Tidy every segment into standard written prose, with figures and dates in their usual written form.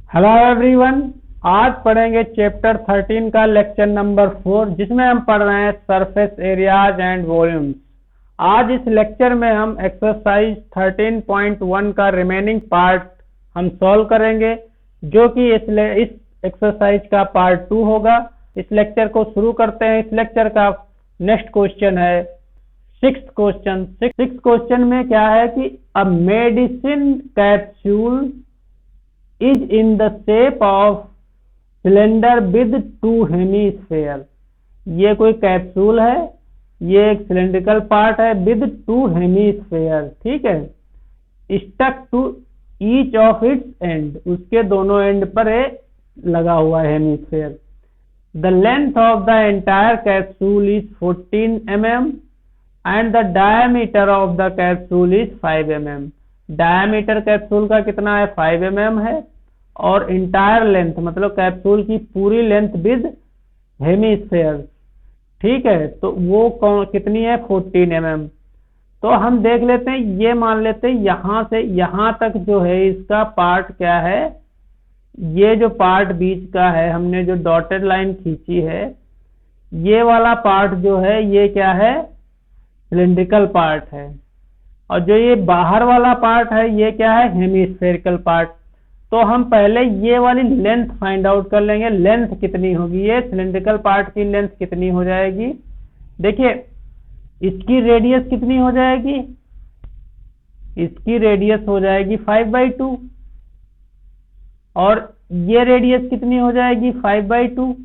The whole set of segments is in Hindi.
Hello everyone. आज पढ़ेंगे चैप्टर 13 का लेक्चर नंबर 4, जिसमें हम पढ़ रहे हैं सरफेस एरियाज एंड वॉल्यूम्स। आज इस लेक्चर में हम एक्सरसाइज 13.1 का रिमेनिंग पार्ट हम सॉल्व करेंगे, जो कि इस एक्सरसाइज का पार्ट 2 होगा। इस लेक्चर को शुरू करते हैं। इस लेक्चर का नेक्स्ट क्वेश्चन है सिक्स्थ क्वेश्चन में क्या है कि a medicine capsule is in the shape of cylinder with two hemisphere। ये कोई कैप्सूल है, ये एक सिलेंड्रिकल पार्ट है विद टू हेमीस्फेयर, ठीक है। Stuck to each of its end, उसके दोनों एंड पर लगा हुआ है hemisphere. The length of the entire capsule is 14 mm and the diameter of the capsule is 5 mm। Diameter capsule का कितना है? 5 mm है। और इंटायर लेंथ मतलब कैप्सूल की पूरी लेंथ विद हेमीस्फेयर, ठीक है, तो वो कितनी है? 14 mm। तो हम देख लेते हैं, ये मान लेते हैं यहां से यहां तक जो है इसका पार्ट क्या है। ये जो पार्ट बीच का है, हमने जो डॉटेड लाइन खींची है, ये वाला पार्ट जो है ये क्या है? सिलिंड्रिकल पार्ट है। और जो ये बाहर वाला पार्ट है ये क्या है? Hemispherical part. तो हम पहले ये वाली लेंथ फाइंड आउट कर लेंगे। लेंथ कितनी होगी? ये सिलिंड्रिकल पार्ट की लेंथ कितनी हो जाएगी? देखिए, इसकी रेडियस कितनी हो जाएगी? इसकी रेडियस हो जाएगी 5/2। और ये रेडियस कितनी हो जाएगी? 5/2।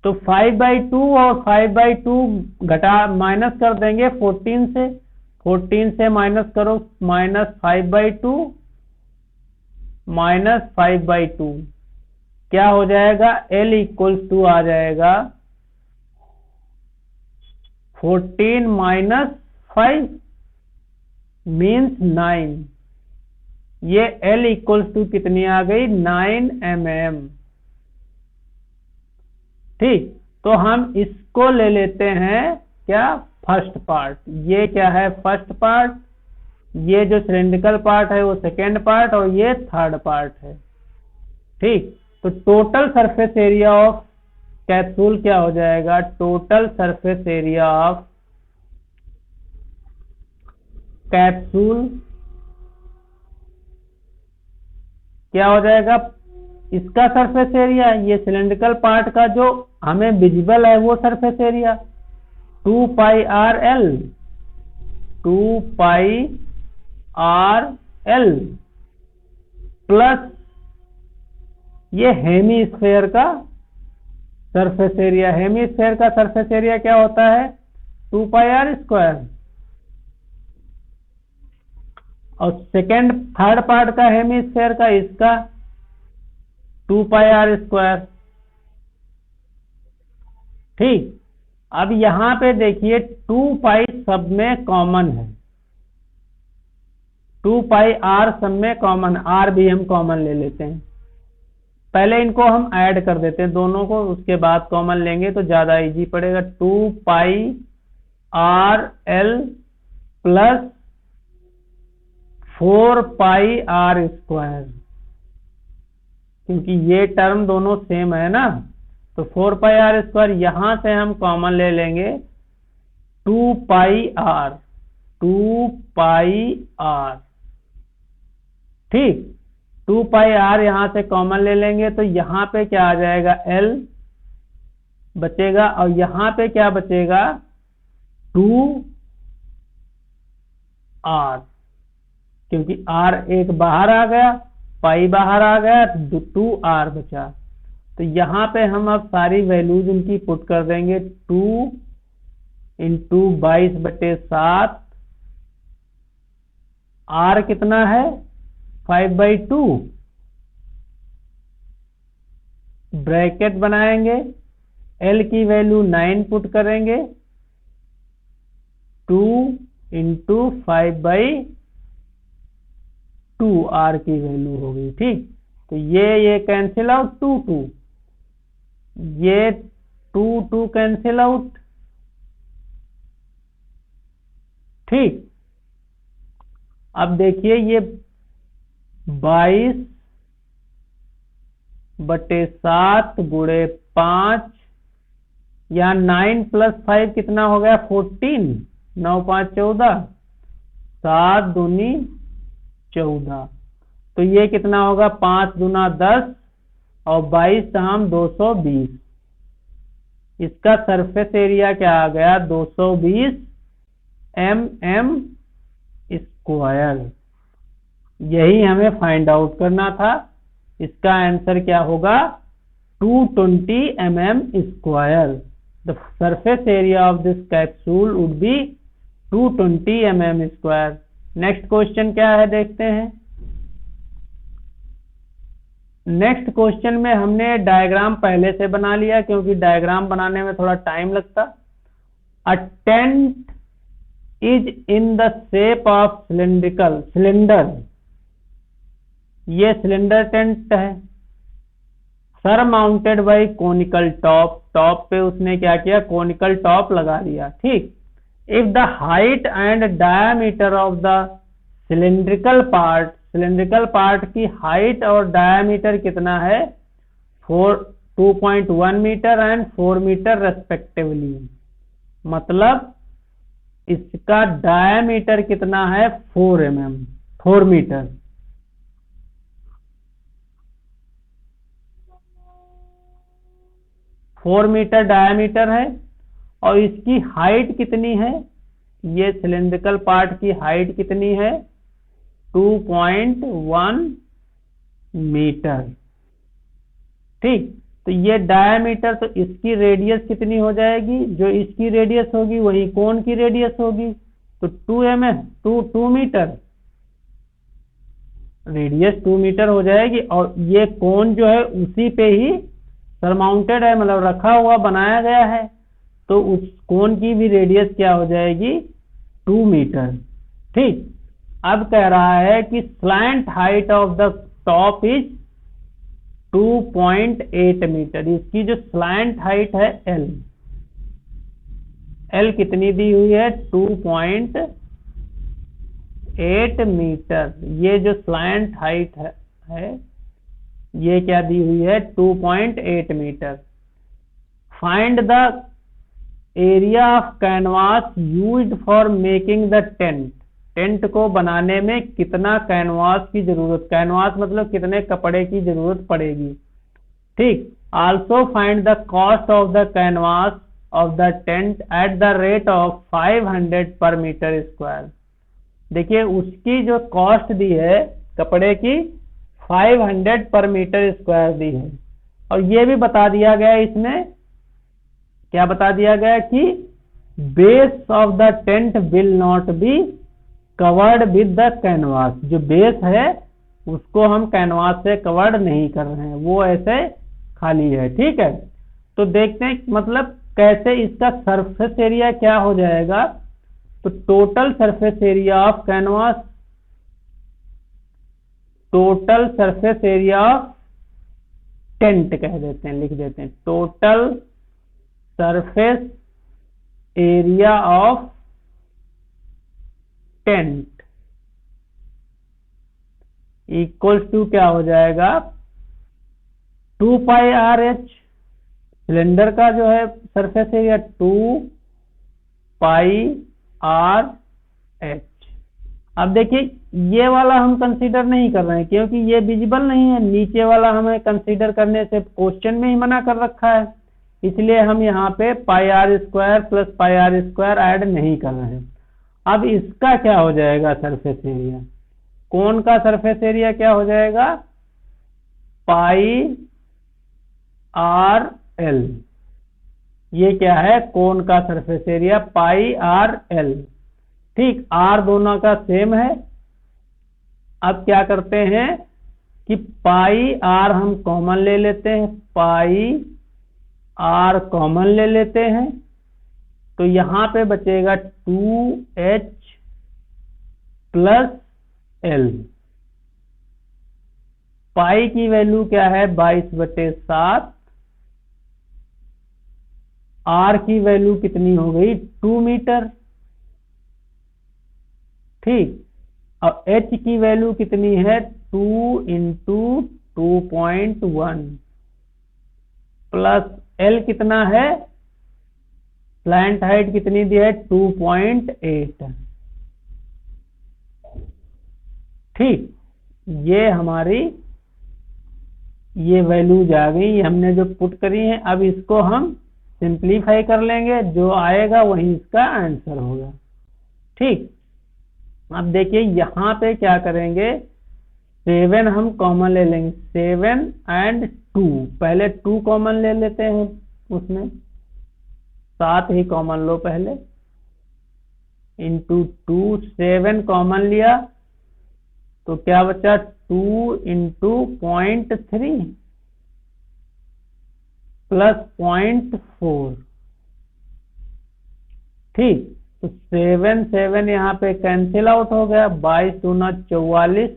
तो 5/2 और 5/2 घटा माइनस कर देंगे 14 से। 14 से माइनस करो, -5/2 -5/2 क्या हो जाएगा? L इक्वल्स टू आ जाएगा 14 - 5 मीन्स 9। ये L इक्वल्स टू कितनी आ गई? 9 mm, ठीक। तो हम इसको ले लेते हैं क्या? First part. ये क्या है? First part. ये जो सिलिंड्रिकल पार्ट है वो सेकेंड पार्ट, और ये थर्ड पार्ट है, ठीक। तो total surface area of capsule क्या हो जाएगा? Total surface area of capsule क्या हो जाएगा? इसका सरफेस एरिया, ये सिलिंड्रिकल पार्ट का जो हमें विजिबल है वो surface area 2πrl 2πrl plus ये हेमीस्फेयर का सरफेस एरिया। हेमीस्फेयर का सरफेस एरिया क्या होता है? 2πr²। और थर्ड पार्ट का हेमीस्फेयर का इसका 2πr², ठीक। अब यहां पे देखिए 2π सब में कॉमन है, 2πr सब में कॉमन, r भी हम कॉमन ले लेते हैं। पहले इनको हम ऐड कर देते हैं दोनों को, उसके बाद कॉमन लेंगे तो ज्यादा इजी पड़ेगा। 2πrl प्लस 4πr², क्योंकि ये टर्म दोनों सेम है ना, तो 4πr²। यहां से हम कॉमन ले लेंगे 2πr, ठीक। 2πr यहां से कॉमन ले लेंगे तो यहां पे क्या आ जाएगा? L बचेगा, और यहां पे क्या बचेगा? 2r, क्योंकि r एक बाहर आ गया, पाई बाहर आ गया, 2r बचा। तो यहाँ पे हम अब सारी वैल्यूज इनकी पुट कर देंगे। 2 × 22/7, r कितना है? 5/2, ब्रैकेट बनाएंगे, L की वैल्यू 9 पुट करेंगे, 2 × 5/2 r की वैल्यू होगी, ठीक। तो ये कैंसिल आउट, 2 ये 2 कैंसिल आउट, ठीक। अब देखिए ये 22 बटे 7 गुणे 5 या 9 + 5 कितना हो गया 14, 9 5 14, 7 दूनी 14, तो ये कितना होगा 5 दूना 10 और 22 दाम 220। इसका सरफेस एरिया क्या आ गया 220 mm²। यही हमें फाइंड आउट करना था। इसका आंसर क्या होगा 220 mm²। The surface area of this capsule would be 220 mm²। Next question क्या है देखते हैं। नेक्स्ट क्वेश्चन में हमने डायग्राम पहले से बना लिया क्योंकि डायग्राम बनाने में थोड़ा टाइम लगता। A tent is in the shape of cylinder. ये सिलेंडर टेंट है। Surmounted by conical top. Top पे उसने क्या किया कोनिकल टॉप लगा दिया। ठीक। If the height and diameter of the cylindrical part की हाइट और डायामीटर कितना है 2.1 मीटर एंड 4 मीटर रेस्पेक्टिवली। मतलब इसका डायामीटर कितना है 4 मीटर। फोर मीटर डायामीटर है और इसकी हाइट कितनी है। ये सिलेंड्रिकल पार्ट की हाइट कितनी है 2.1 मीटर। ठीक। तो ये डायामीटर, तो इसकी रेडियस कितनी हो जाएगी, जो इसकी रेडियस होगी वही कोन की रेडियस होगी, तो 2 मीटर, रेडियस 2 मीटर हो जाएगी। और ये कोन जो है उसी पे ही सरमाउंटेड है, मतलब रखा हुआ बनाया गया है, तो उस कोन की भी रेडियस क्या हो जाएगी 2 मीटर। ठीक। अब कह रहा है कि slant height of the top is 2.8 metre. इसकी जो स्लैंट हाइट है एल कितनी दी हुई है 2.8 मीटर। ये जो स्लैंट हाइट है ये क्या दी हुई है 2.8 metre. Find the area of canvas used for making the tent. Tent को बनाने में कितना कैनवास की जरूरत, कैनवास मतलब कितने कपड़े की जरूरत पड़ेगी। ठीक। Also find the cost of the canvas of the tent at the rate of 500 पर मीटर स्क्वायर। देखिए उसकी जो कॉस्ट दी है कपड़े की 500 पर मीटर स्क्वायर दी है। और ये भी बता दिया गया इसमें, क्या बता दिया गया कि base of the tent will not be covered with the canvas. जो बेस है उसको हम कैनवास से कवर्ड नहीं कर रहे हैं, वो ऐसे खाली है। ठीक है। तो देखते हैं मतलब कैसे इसका सरफेस एरिया क्या हो जाएगा। तो total surface area of canvas, total surface area of tent कह देते हैं, लिख देते हैं total surface area of tent equals to क्या हो जाएगा 2 पाई आर एच। सिलेंडर का जो है सरफेस एरिया 2 पाई आर एच। अब देखिए ये वाला हम कंसीडर नहीं कर रहे हैं क्योंकि ये विजिबल नहीं है। नीचे वाला हमें कंसीडर करने से क्वेश्चन में ही मना कर रखा है, इसलिए हम यहाँ पे πr² + πr² ऐड नहीं कर रहे हैं। अब इसका क्या हो जाएगा सरफेस एरिया, कोन का सरफेस एरिया क्या हो जाएगा πrl। ये क्या है कोन का सरफेस एरिया πrl। ठीक। r दोनों का सेम है। अब क्या करते हैं कि πr हम कॉमन ले लेते हैं, πr कॉमन ले लेते हैं, तो यहां पे बचेगा 2h + l। पाई की वैल्यू क्या है 22/7। आर की वैल्यू कितनी हो गई 2 मीटर। ठीक। और h की वैल्यू कितनी है 2 × 2.1। प्लस एल कितना है, स्लैंट हाइट कितनी दी है 2.8। ठीक, ये हमारी ये वैल्यूज आ गई, ये हमने जो पुट करी है। अब इसको हम सिंप्लीफाई कर लेंगे, जो आएगा वही इसका आंसर होगा। ठीक, अब देखिए यहाँ पे क्या करेंगे, 7 हम कॉमन ले लेंगे, 7 एंड 2, पहले 2 कॉमन ले लेते हैं, उसमें 7 ही कॉमन लो पहले, इंटू 2, 7 कॉमन लिया तो क्या बचा 2 इंटू 0.3 प्लस 0.4। ठीक, तो 7 7 यहाँ पे कैंसिल आउट हो गया, 22 दूना 44।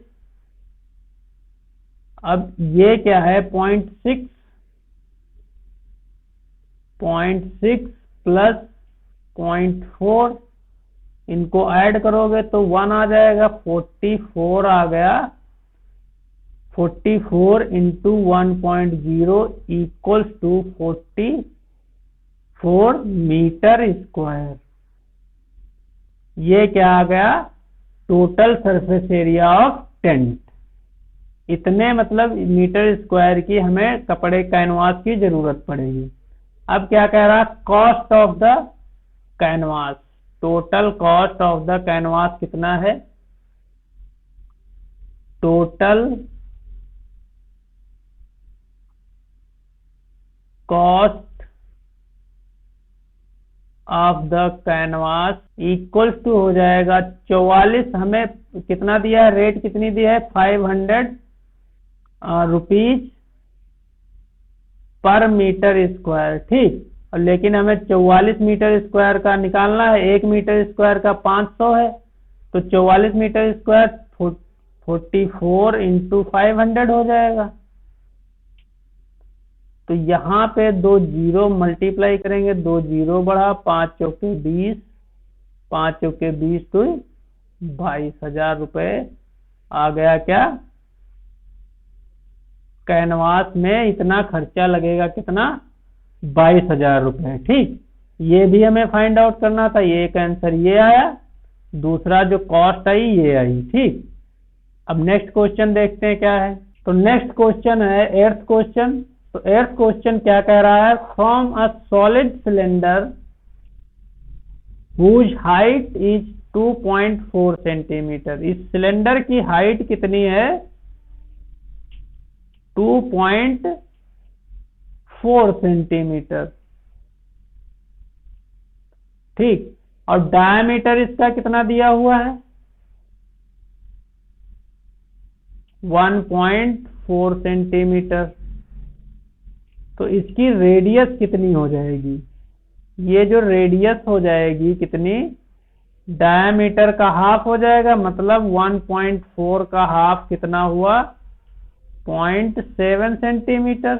अब ये क्या है 0.6 प्लस 0.4, इनको ऐड करोगे तो 1 आ जाएगा, 44 आ गया। 44 into 1.0 equals to 44 metre square. ये क्या आ गया, total surface area of tent. इतने मतलब मीटर स्क्वायर की हमें कपड़े कैनवास की जरूरत पड़ेगी। अब क्या कह रहा, cost of the canvas, total cost of the canvas कितना है, total cost of the canvas equals to हो जाएगा 44। हमें कितना दिया है, रेट कितनी दी है 500 रुपीज पर मीटर स्क्वायर। ठीक, और लेकिन हमें 44 मीटर स्क्वायर का निकालना है, 1 मीटर स्क्वायर का 500 है, तो 44 मीटर स्क्वायर 44 इंटू 500 हो जाएगा। तो यहाँ पे 2 जीरो मल्टीप्लाई करेंगे, 2 जीरो बढ़ा, 5 चौके 20, 5 चौके 20 तो 22,000 रुपए आ गया। क्या कैनवास में इतना खर्चा लगेगा, कितना 22,000 रुपए। ठीक, ये भी हमें फाइंड आउट करना था, ये एक आंसर ये आया, दूसरा जो कॉस्ट आई ये आई। ठीक, अब नेक्स्ट क्वेश्चन देखते हैं क्या है। तो नेक्स्ट क्वेश्चन है 8th क्वेश्चन। तो 8th क्वेश्चन क्या कह रहा है, from a solid cylinder whose height is 2.4 centimetre. इस सिलेंडर की हाइट कितनी है 2.4 सेंटीमीटर। ठीक, और डायमीटर इसका कितना दिया हुआ है 1.4 सेंटीमीटर। तो इसकी रेडियस कितनी हो जाएगी, ये जो रेडियस हो जाएगी कितनी, डायमीटर का हाफ हो जाएगा, मतलब 1.4 का हाफ कितना हुआ 0.7 सेंटीमीटर।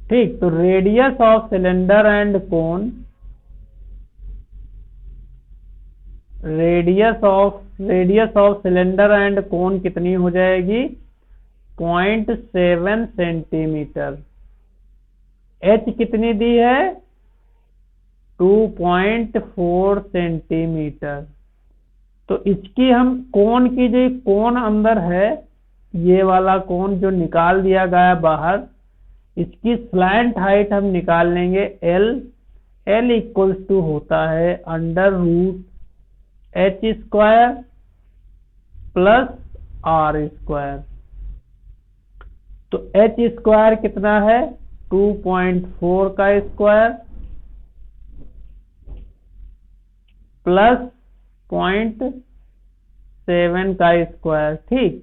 ठीक, तो radius of cylinder and cone, radius of cylinder and कोन कितनी हो जाएगी 0.7 सेंटीमीटर। एच कितनी दी है 2.4 सेंटीमीटर। तो इसकी हम कोन की जो कोन अंदर है, ये वाला कोन जो निकाल दिया गया बाहर, इसकी स्लैंट हाइट हम निकाल लेंगे एल। एल इक्वल्स टू होता है under root H square plus R square. तो एच स्क्वायर कितना है 2.4 का स्क्वायर प्लस 0.7 का स्क्वायर। ठीक,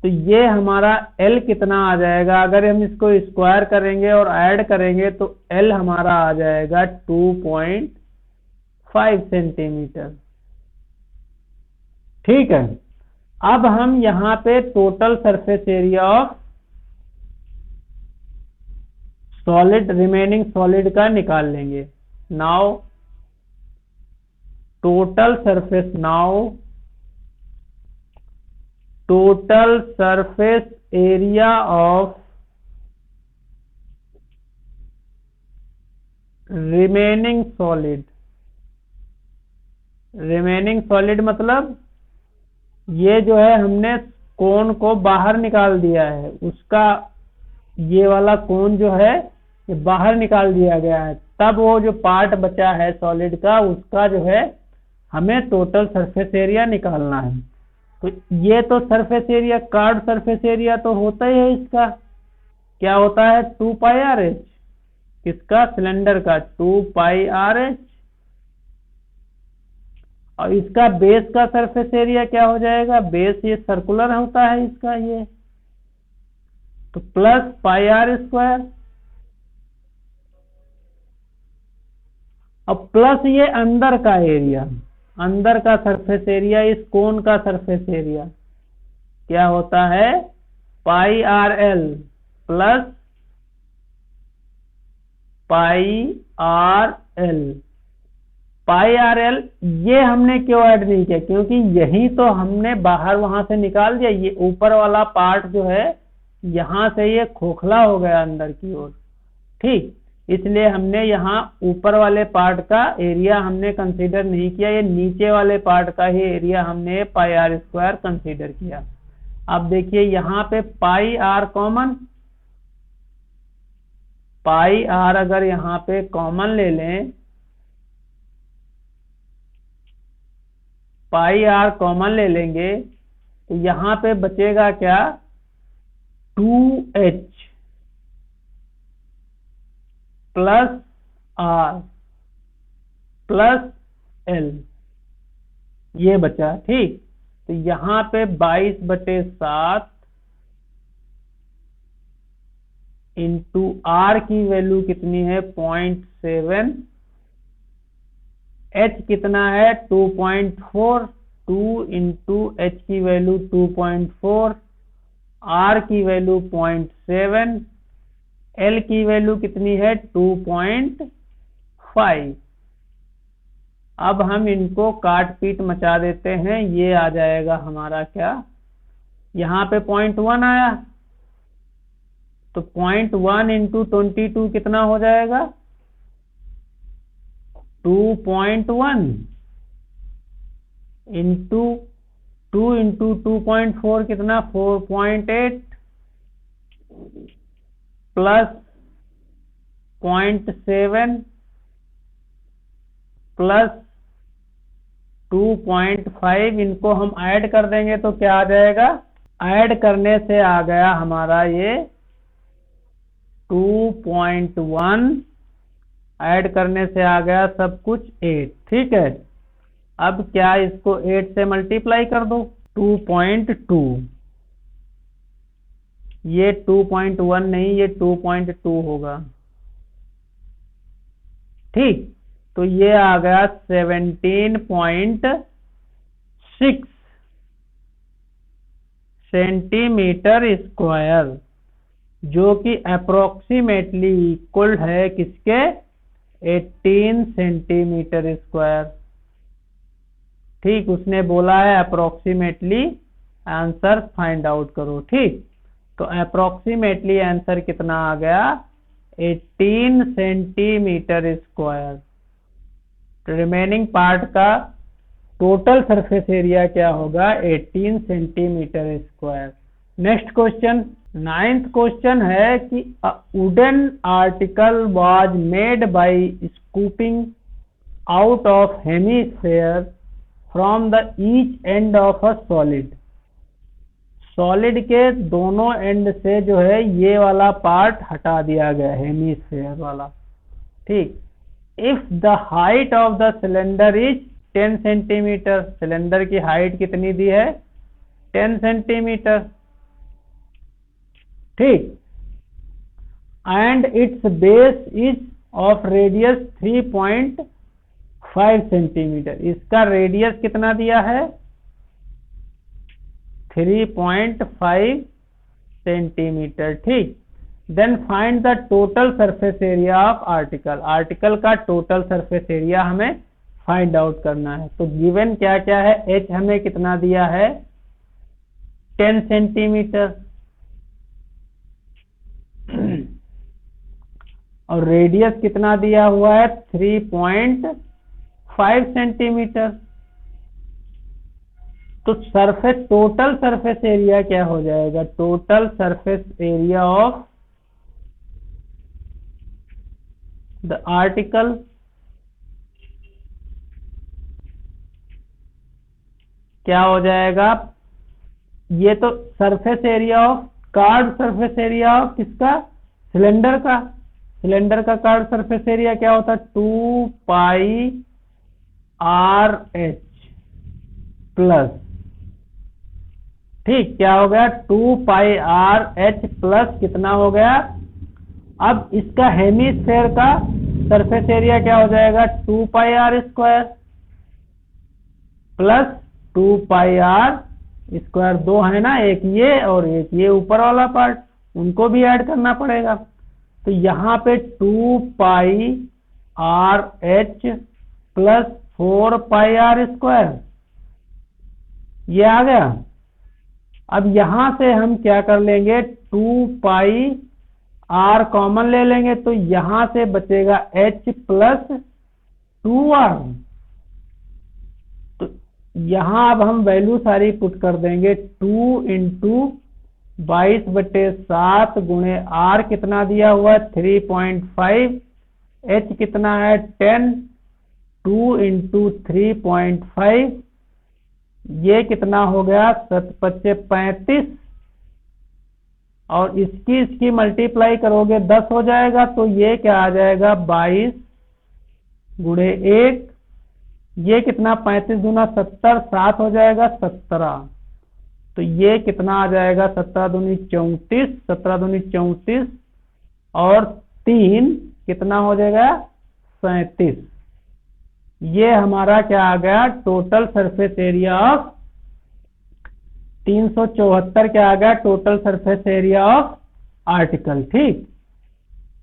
तो ये हमारा L कितना आ जाएगा, अगर हम इसको स्क्वायर करेंगे और ऐड करेंगे तो L हमारा आ जाएगा 2.5 सेंटीमीटर। ठीक है, अब हम यहाँ पे total surface area of solid, remaining solid का निकाल लेंगे। Now total surface area of remaining solid मतलब ये जो है हमने कोन को बाहर निकाल दिया है, उसका ये वाला कोन जो है ये बाहर निकाल दिया गया है, तब वो जो पार्ट बचा है सॉलिड का उसका जो है हमें टोटल सरफेस एरिया निकालना है। तो ये तो surface area, card surface area तो होता ही है इसका, क्या होता है 2πr(h), किसका, सिलेंडर का 2πr(h), और इसका बेस का सरफेस एरिया क्या हो जाएगा, बेस ये सर्कुलर होता है इसका ये, तो प्लस πr², अब प्लस ये अंदर का एरिया, अंदर का सरफेस एरिया, इस कोन का सरफेस एरिया क्या होता है πrl प्लस πrl। πrl ये हमने क्यों ऐड नहीं किया, क्योंकि यही तो हमने बाहर वहां से निकाल दिया, ये ऊपर वाला पार्ट जो है यहां से ये खोखला हो गया अंदर की ओर, ठीक, इसलिए हमने यहाँ ऊपर वाले पार्ट का एरिया हमने कंसीडर नहीं किया, ये नीचे वाले पार्ट का ही एरिया हमने πr² कंसीडर किया। अब देखिए यहाँ पे πr कॉमन, πr अगर यहाँ पे कॉमन ले लें, πr कॉमन ले लेंगे तो यहाँ पे बचेगा क्या 2h plus r plus l, ये बचा, ठीक। तो यहाँ पे 22/7 इंटू r की वैल्यू कितनी है 0.7, h कितना है 2.4, 2 इंटू h की वैल्यू 2.4, r की वैल्यू 0.7, l की वैल्यू कितनी है 2.5। अब हम इनको काट पीट मचा देते हैं, ये आ जाएगा हमारा क्या, यहाँ पे 0.1 आया, तो 0.1 इंटू 22 कितना हो जाएगा 2.1 इंटू 2 इंटू 2.4 कितना 4.8 प्लस 0.7 प्लस 2.5, इनको हम ऐड कर देंगे तो क्या आ जाएगा, ऐड करने से आ गया हमारा ये 2.1, ऐड करने से आ गया सब कुछ 8, ठीक है। अब क्या इसको 8 से मल्टीप्लाई कर दो, 2.2, ये 2.1 नहीं ये 2.2 होगा, ठीक। तो ये आ गया 17.6 सेंटीमीटर स्क्वायर, जो कि अप्रोक्सीमेटली इक्वल है किसके 18 सेंटीमीटर स्क्वायर, ठीक। उसने बोला है अप्रोक्सीमेटली आंसर फाइंड आउट करो, ठीक। तो अप्रोक्सीमेटली आंसर कितना आ गया 18 सेंटीमीटर स्क्वायर। रिमेनिंग पार्ट का टोटल सरफेस एरिया क्या होगा 18 centimetre square. Next question, 9th question है कि a wooden article was made by scooping out of hemisphere from the each end of a solid. Solid के दोनों एंड से जो है ये वाला पार्ट हटा दिया गया हेमिस्फेयर वाला, ठीक। If the height of the cylinder is 10 centimetre, cylinder की हाइट कितनी दी है 10 सेंटीमीटर, ठीक। And its base is of radius 3.5 centimetre, इसका रेडियस कितना दिया है 3.5 सेंटीमीटर, ठीक। Then find the total surface area of article, article का टोटल सरफेस एरिया हमें फाइंड आउट करना है। तो गिवन क्या क्या है, h हमें कितना दिया है 10 सेंटीमीटर, और रेडियस कितना दिया हुआ है 3.5 सेंटीमीटर। तो टोटल सरफेस एरिया क्या हो जाएगा, total surface area of the article क्या हो जाएगा, ये तो surface area of card surface area of किसका, सिलेंडर का। सिलेंडर का कार्ड सरफेस एरिया क्या होता है 2πr/h प्लस, ठीक, क्या हो गया 2πr/h प्लस कितना हो गया, अब इसका हेमिस्फेयर का सरफेस एरिया क्या हो जाएगा 2πr² प्लस 2πr², दो है ना, एक ये और एक ये ऊपर वाला पार्ट, उनको भी ऐड करना पड़ेगा। तो यहाँ पे 2πr/h प्लस 4πr², ये आ गया। अब यहां से हम क्या कर लेंगे 2πr कॉमन ले लेंगे, तो यहां से बचेगा h प्लस 2r। तो यहां अब हम वैल्यू सारी पुट कर देंगे, 2 × 22/7 गुणे r कितना दिया हुआ है 3.5, h कितना है 10, 2 × 3.5, ये कितना हो गया 7×5 = 35, और इसकी मल्टीप्लाई करोगे 10 हो जाएगा, तो ये क्या आ जाएगा 22 × 1, ये कितना 35 × 70, 7 हो जाएगा 17, तो ये कितना आ जाएगा 17 दूनी 34, 17 दूनी 34 और 3 कितना हो जाएगा 37। ये हमारा क्या आ गया टोटल सरफेस एरिया ऑफ 374 क्या आ गया total surface area of article. ठीक,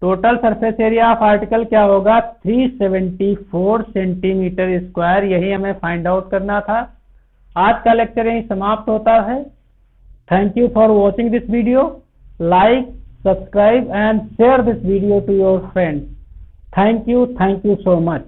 total surface area of article क्या होगा 374 सेंटीमीटर स्क्वायर, यही हमें फाइंड आउट करना था। आज का लेक्चर यही समाप्त होता है। Thank you for watching this video. Like, subscribe and share this video to your friends. Thank you so much.